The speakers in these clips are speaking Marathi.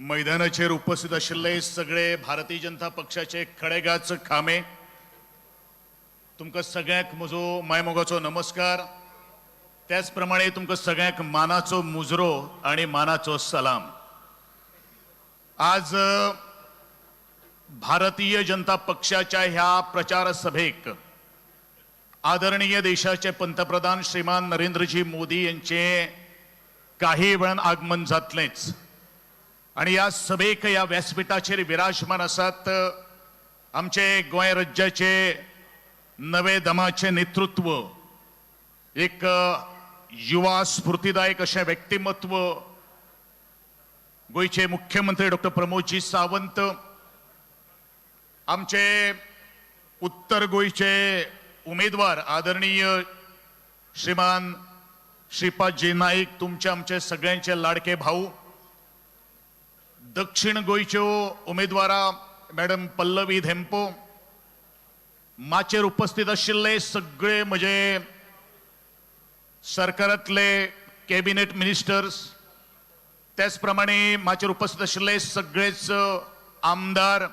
मैदानाचेर उपस्थित आशिल्ले सगळे भारतीय जनता पक्षाचे खडेगाच खामे, तुमकां सगळ्यांक म्हजो मायमोगाचो नमस्कार। त्याच प्रमाणे तुमकां सगळ्यांक मानाचो मुजरो आणि मानाचो सलाम। आज भारतीय जनता पक्षाच्या ह्या प्रचार सभेक आदरणीय देशाचे पंतप्रधान श्रीमान नरेंद्रजी मोदी यांचे काही वेळान आगमन जातलेच आणि या सभेक या व्यासपीठाचेर विराजमान आसात आमचे गोंय राज्याचे नवे दमाचे नेतृत्व, एक युवा स्फूर्तिदायक अशें व्यक्तिमत्व, गोयचे मुख्यमंत्री डॉक्टर प्रमोदजी सावंत, आमचे उत्तर गोयचे उमेदवार आदरणीय श्रीमान श्रीपादजी नाईक, तुमचे आमचे सगळ्यांचे लाडके भाऊ, दक्षिण गोयच्यो उमेदवारा मॅडम पल्लवी धेंपो, माचेर उपस्थित आशिल्ले सगळे म्हजे सरकारांतले कॅबिनेट मिनिस्टर्स, त्याच प्रमाणे माचेर उपस्थित आशिल्ले सगळेच आमदार,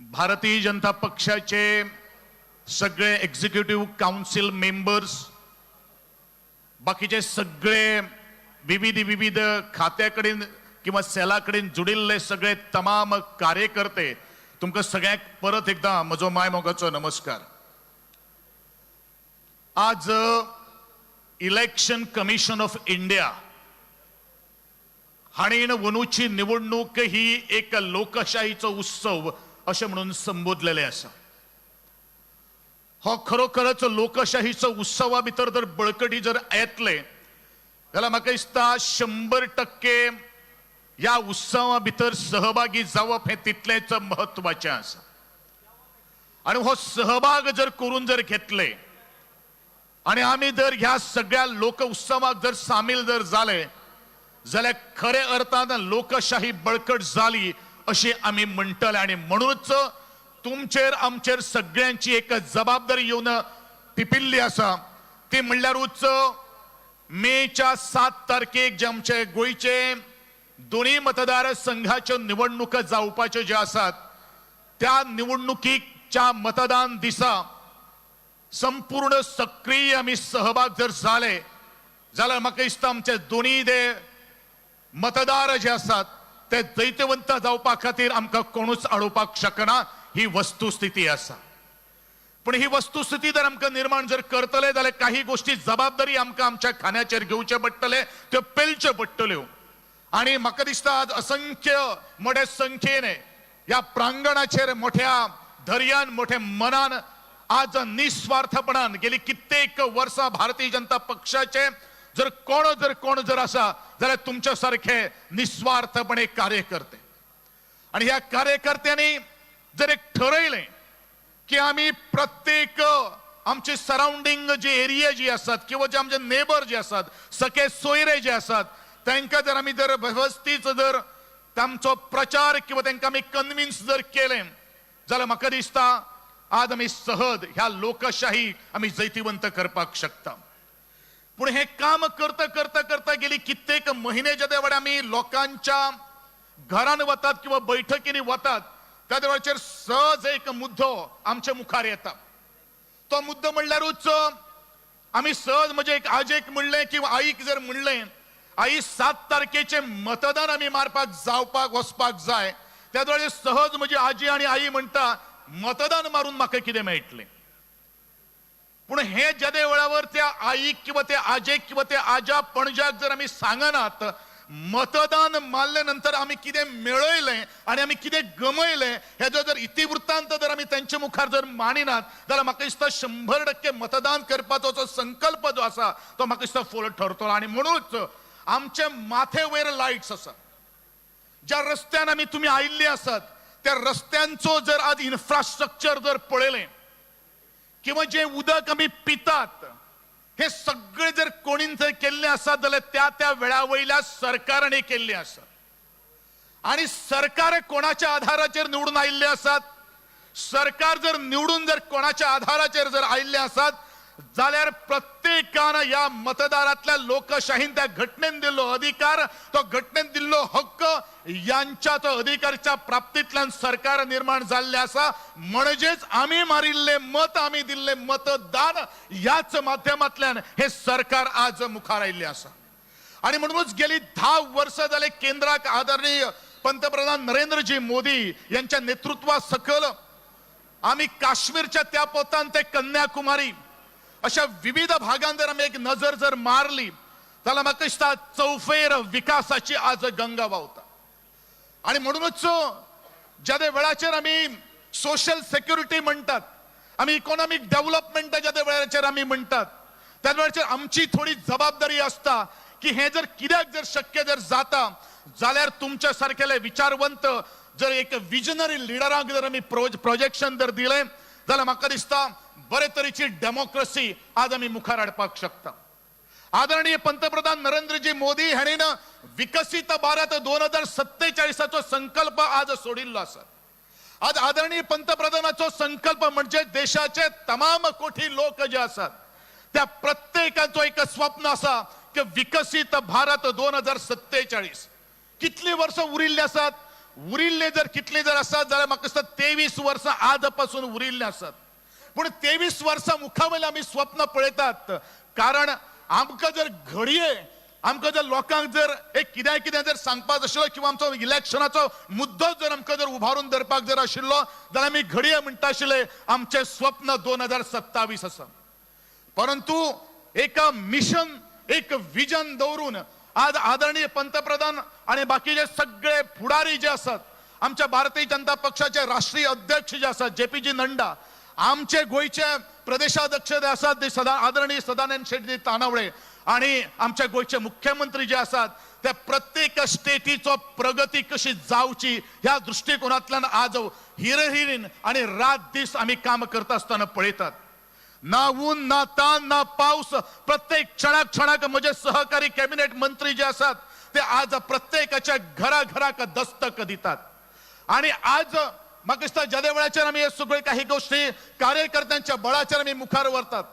भारतीय जनता पक्षाचे सगळे एक्झिक्युटिव्ह काउन्सिल मेंबर्स, बाकीचे सगळे विविध खात्याकडेन किंवा सेलाकडेन जुडिल्ले सगळे तमाम कार्यकर्ते, तुमकां सगळ्यांक परत एकदा म्हजो मायमोगाचो नमस्कार। आज इलेक्शन कमिशन ऑफ इंडिया हाणीन अंदूची निवडणूक ही एक लोकशाहीचो उत्सव अशें म्हणून संबोधलेले आसा। हो खरोखरच लोकशाहीचो उत्सवा भितर जर बळकटी जर येतले जाल्यार म्हाका दिसता 100% या उत्सवा भितर सहभागी जावप हे तितलेच महत्वाचे आसा। आणि हो सहभाग जर करून जर घेतले आणि आमी जर ह्या सगळ्या लोक उत्सवाक जर सामील जर जाले जाल्यार खरे अर्थान लोकशाही बळकट जाली अशी आमी म्हणटले। आणि म्हणूनच तुमचेर आमचेर सगळ्यांची एक जबाबदारी येवन पिपिल्ली आसा, ती म्हणल्यारूच मेच्या 7 तारखेक जे आमचे गोयचे दोन्ही मतदार संघाच्यो निवडणुका जावपाच्यो जे आसात त्या निवडणुकीच्या मतदान दिसा संपूर्ण सक्रिय आमी सहभाग जर जाले जाल्यार म्हाका दिसता आमचे दोन्ही मतदार जे आसात ते दैत्यवंत जावपा खातीर आमकां कोणूच आडोवपाक शकना, ही वस्तुस्थिती आसा। पण ही वस्तुस्थिती जर आमकां निर्माण जर करतले जाल्यार काही गोष्टी जबाबदारी आमकां आमच्या खांद्याचेर घेवचे पडटले, त्यो पेलच्यो पडटल्यो। आणि म्हाका दिसता आज असंख्य मोठ्या संख्येने या प्रांगणाचेर मोठ्या धैर्यान मोठ्या मनान आज निस्वार्थपणान गेली कित्येक वर्सां भारतीय जनता पक्षाचे जर कोण जर आसा जाल्यार तुमच्या सारखे निस्वार्थपणे कार्यकर्ते। आणि ह्या कार्यकर्त्यांनी जर एक ठरयलें की आमी प्रत्येक आमचे सराउंडिंग जे एरिया जी आसात किंवा जे आमचे नेबर जे आसात, सखे सोयरे जे आसात, तांकां जर आमी जर व्यवस्थित जर तांचो प्रचार किंवा तांकां आमी कन्विन्स जर केलें जाल्यार म्हाका दिसता आज आमी सहज ह्या लोकशाही आमी जैतिवंत करपाक शकता। पूण हे काम करता गेली कित्येक महिने ज्या वेळार आमी लोकांच्या घरान वतात किंवा बैठकींनी वतात त्या वेळाचेर सहज एक मुद्दो आमच्या मुखार येता। तो मुद्दो म्हणल्यारूच आमी सहज म्हणजे एक आजेक म्हणलें किंवा आईक जर म्हणलें आई 7 तारखेचे मतदान आमी मारपाक जावपाक वचपाक जाय, त्या वेळार सहज म्हणजे आजी आणि आई म्हणटा मतदान मारून म्हाका कितें मेळटलें। पूण हे ज्या वेळावर त्या आईक किंवा त्या आजेक किंवा त्या आजा पणजाक जर आमी सांगनात मतदान मारले नंतर आमी कितें मेळयलें आणि आमी कितें गमयलें हेजो जर इतिवृत्तांत जर आमी तांच्या मुखार जर मांडिनात जाल्यार म्हाका दिसता 100% मतदान करपाचो जो संकल्प जो आसा तो म्हाका दिसता फुल ठरतलो। आणि म्हणूनच आमचे माथे वयर लायट्स आसा, ज्या रस्त्यान आमी तुमी आयिल्ले आसात त्या रस्त्यांचो जर आज इन्फ्रास्ट्रक्चर जर पळयलें किंवा जे उदक आमी पितात हे सगळे जर कोणीन जर केल्ले आसात जाल्यार त्या वेळा वयल्या सरकारांनी केल्ले आसात। आणि सरकार कोणाच्या आधाराचेर निवडून आयिल्ले आसात, सरकार जर निवडून जर कोणाच्या आधाराचेर जर आयिल्ले आसात जाल्यार प्रत्येकान या मतदारातल्या लोकशाहीन त्या घटनेन दिल्लो अधिकार, तो घटनेन दिल्लो हक्क यांच्या तो अधिकाराच्या प्राप्तीतल्यान सरकार निर्माण झाले असा. म्हणजेच आम्ही मारिल्ले मत, आम्ही दिल्ले मतदान याच माध्यमातल्यान हे सरकार आज मुखार आयिल्ले असा. आणि म्हणूनच गेली 10 वर्ष झाले केंद्राक आदरणीय पंतप्रधान नरेंद्रजी मोदी यांच्या नेतृत्वासकल आम्ही काश्मीरच्या त्या पोतान ते कन्याकुमारी अशा विविध भागांत जर आम्ही एक नजर जर मारली जाल्यार म्हाका दिसता चौफेर विकासाची आज गंगा व्हांवता. आणि म्हणूनच ज्या वेळाचेर आम्ही सोशल सेक्युरिटी म्हणतात, आम्ही इकॉनॉमिक डेव्हलपमेंट ज्या वेळाचेर आम्ही म्हणतात, त्या वेळाचेर आमची थोडी जबाबदारी असता की हे जर कित्याक जर शक्य जर जाता जाल्यार तुमच्या सारकेले विचारवंत जर एक विजनरी लिडरांक जर आम्ही प्रोजेक्शन जर दिले जाल्यार म्हाका दिसता बरे तरेची डेमोक्रेसी आज आम्ही मुखार हाडपाक शकता. आदरणीय पंतप्रधान नरेंद्रजी मोदी हांणी विकसित भारत 2047 संकल्प आज सोडिल्लो आसा. आज आदरणीय पंतप्रधानाचो संकल्प म्हणजे देशाचे तमाम कोटी लोक जे आसात त्या प्रत्येकाचो एक स्वप्न आसा की विकसित भारत 2047. कितली वर्ष उरिल्ली आसात? उरिल्ले जर कितले जर आसात जाल्यार म्हाका दिसता 23 वर्सां आजपासून उरिल्ले आसात. पण 23 वर्सां मुखावेलें आमी स्वप्न पळयतात. कारण आमकां जर घडये आमकां जर लोकांक जर एक कितें जर सांगपाक आशिल्लो किंवा आमचो इलेक्शनाचो मुद्दो जर आमकां जर उभारून धरपाक जर आशिल्लो जाल्यार आमी घडये म्हणटा आशिल्ले आमचें स्वप्न 2027 आसा. परंतु एक मिशन एक विजन दवरून आज आदरणीय पंतप्रधान आणि बाकीचे सगळे फुडारी जे असतात, आमच्या भारतीय जनता पक्षाचे राष्ट्रीय अध्यक्ष जे असतात JPG नड्डा, आमचे गोयचे प्रदेशाध्यक्ष जे असतात आदरणीय सदानंद शेटजी तानावळे आणि आमचे गोयचे मुख्यमंत्री जे असतात त्या प्रत्येक स्टेटीचो प्रगती कशी जावची ह्या दृष्टिकोनातल्यान आज हिरहिरीन आणि रात दीस आम्ही काम करता असताना पळयतात. ना ऊन ना तान ना पाऊस, प्रत्येक क्षणाक म्हणजे सहकारी कॅबिनेट मंत्री जे असतात ते आज प्रत्येकाच्या घराघराक दस्तक दितात. आणि आज म्हाका दिसता ज्या वेळाचेर आमी हे सगळे काही गोष्टी कार्यकर्त्यांच्या बळाचेर आमी मुखार व्हरतात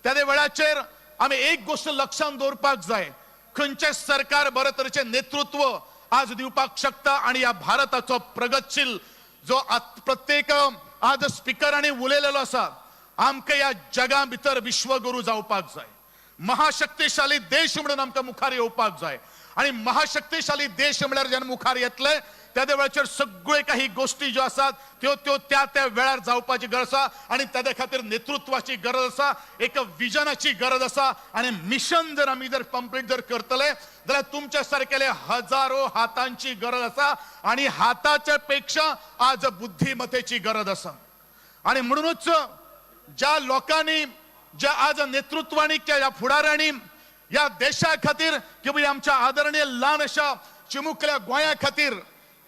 त्या वेळाचेर आमी एक गोष्ट लक्षात दवरपाक जाय, खंयचे सरकार बरे तरेचे नेतृत्व आज दिवपाक शकता. आणि या भारताचो प्रगतशील जो प्रत्येक आज स्पीकरांनी उलयलेलो आसा, आमकां या जगा भितर विश्वगुरू जावपाक जाय, महाशक्तिशाली देश म्हणून आमकां मुखार येवपाक जाय. आणि महाशक्तिशाली देश म्हळ्यार जेन्ना मुखार येतले त्या वेळाचेर सगळे काही गोष्टी ज्यो आसात त्यो त्या वेळार जावपाची गरज आसा. आणि त्या खातीर नेतृत्वाची गरज आसा, एक विजनाची गरज आसा. आणि मिशन जर आमी जर कंप्लीट जर करतले जाल्यार तुमच्या सारकेले हजारो हातांची गरज आसा. आणि हाताच्या पेक्षा आज बुद्धिमत्तेची गरज आसा. आणि म्हणूनच ज्या लोकांनी ज्या आज नेतृत्वानी या फुडाऱ्यांनी या देशा खातीर किंवा आमच्या आदरणीय ल्हान अशा चिमुकल्या गोंया खातीर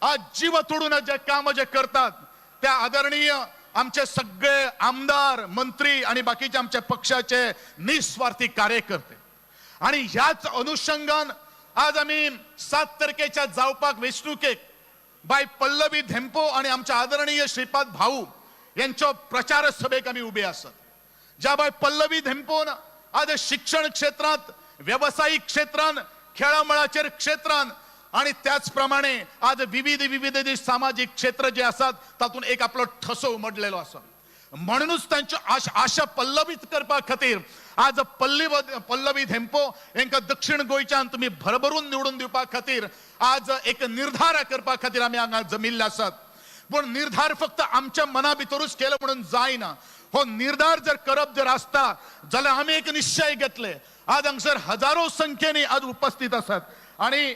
आज जीव तोडून जे काम जे करतात त्या आदरणीय आमचे सगळे आमदार मंत्री आणि बाकीचे आमच्या पक्षाचे निस्वार्थी कार्यकर्ते. आणि ह्याच अनुषंगान आज आम्ही 7 तारखेच्या जावपाक वेंचणुकेक बाय पल्लवी धेंपो आणि आमच्या आदरणीय श्रीपाद भाऊ यांच्या प्रचार सभेक आम्ही उभे असत. ज्या बाय पल्लवी धेंपोन आज शिक्षण क्षेत्रात, व्यावसायिक क्षेत्रात, खेळामळाचेर क्षेत्रात आणि त्याचप्रमाणे आज विविध सामाजिक क्षेत्र जे असतात तातून एक आपलो ठसो उमटलेलो आसा. म्हणूनच त्यांची आशा पल्लवीत करपा खातीर आज पल्लवी धेंपो यांका दक्षिण गोंयच्यान तुम्ही भरभरून निवडून दिवपा खातीर आज एक निर्धार करपा खातीर आम्ही हांगा जमिल्ले आसात. पण निर्धार फक्त आमच्या मना भितरूच केलो म्हणून जायना. हो निर्धार जर करप जर असता जाल्यार आम्ही एक निश्चय घेतले. आज हांगसर हजारो संख्येने आज उपस्थित असतात आणि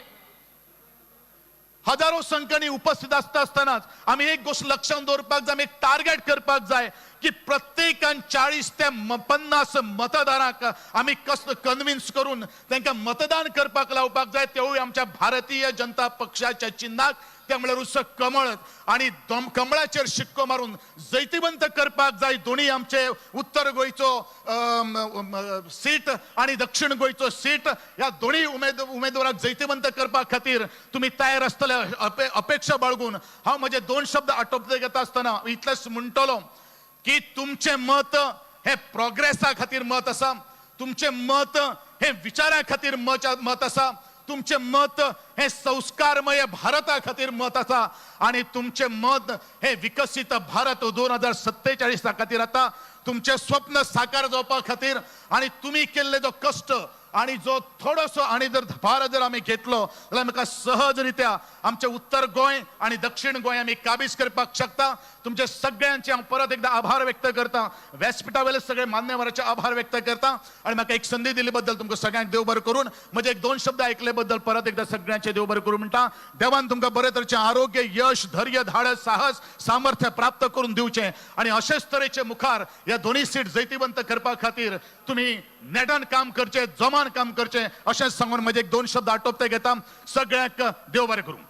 हजारो संख्येने उपस्थित असतानाच आम्ही एक गोष्ट लक्षात दवरपाक जाय, आम्ही एक टार्गेट करपाक जाय की प्रत्येकान 40 ते 50 मतदारांक आम्ही कसं कन्विन्स करून तांकां मतदान करपाक लावपाक जाय. तेवूय आमच्या भारतीय जनता पक्षाच्या चिन्हाक ते म्हळ्यार कमळ आणि कमळाचेर शिक्को मारून जैतिवंत करपाक जाय. दोन्ही आमचे उत्तर गोंयचो सीट आणि दक्षिण गोंयचो सीट या दोन्ही उमेदवाराक जैतिवंत करपा खातीर तुम्ही तयार आसतले अपेक्षा बाळगून हांव म्हजे 2 शब्द आटोपते घेता आसतना इतलेंच म्हणटलो की तुमचे मत हे प्रोग्रेसा खातीर मत आसा, तुमचे मत हे विचारा खातीर मत आसा, तुमचे मत हे संस्कारमय भारता खातीर मत आसा आणि तुमचे मत हे विकसित भारत 2047 खातीर आता तुमचे स्वप्न साकार जावपा खातीर आणि तुम्ही केल्ले जो कष्ट आणि जो थोडोसो आणि जर भार जर आम्ही घेतलो जाल्यार म्हाका सहजरित्या आमचे उत्तर गोंय आणि दक्षिण गोंय आम्ही काबीज करपाक शकता. तुमचे सगळ्यांचे हांव परत एकदा आभार व्यक्त करता, व्यासपीठावेले सगळे मान्यवरांचे आभार व्यक्त करता आणि म्हाका एक संधी दिली बद्दल तुमकां सगळ्यांक देव बरें करून म्हजे एक दोन शब्द ऐकले बद्दल परत एकदा सगळ्यांचे देव बरें करून म्हणटा. देवान तुमकां बरे तरेचे आरोग्य, यश, धैर्य, धाडस, साहस, सामर्थ्य प्राप्त करून दिवचे आणि अशेच तरेचे मुखार या दोन्ही सीट जैतिवंत करपा खातीर तुम्ही नेटान काम करचे, जमान काम करचे अशें सांगून म्हजे एक दोन शब्द आटोपते घेता. सगळ्यांक देव बरें करूं.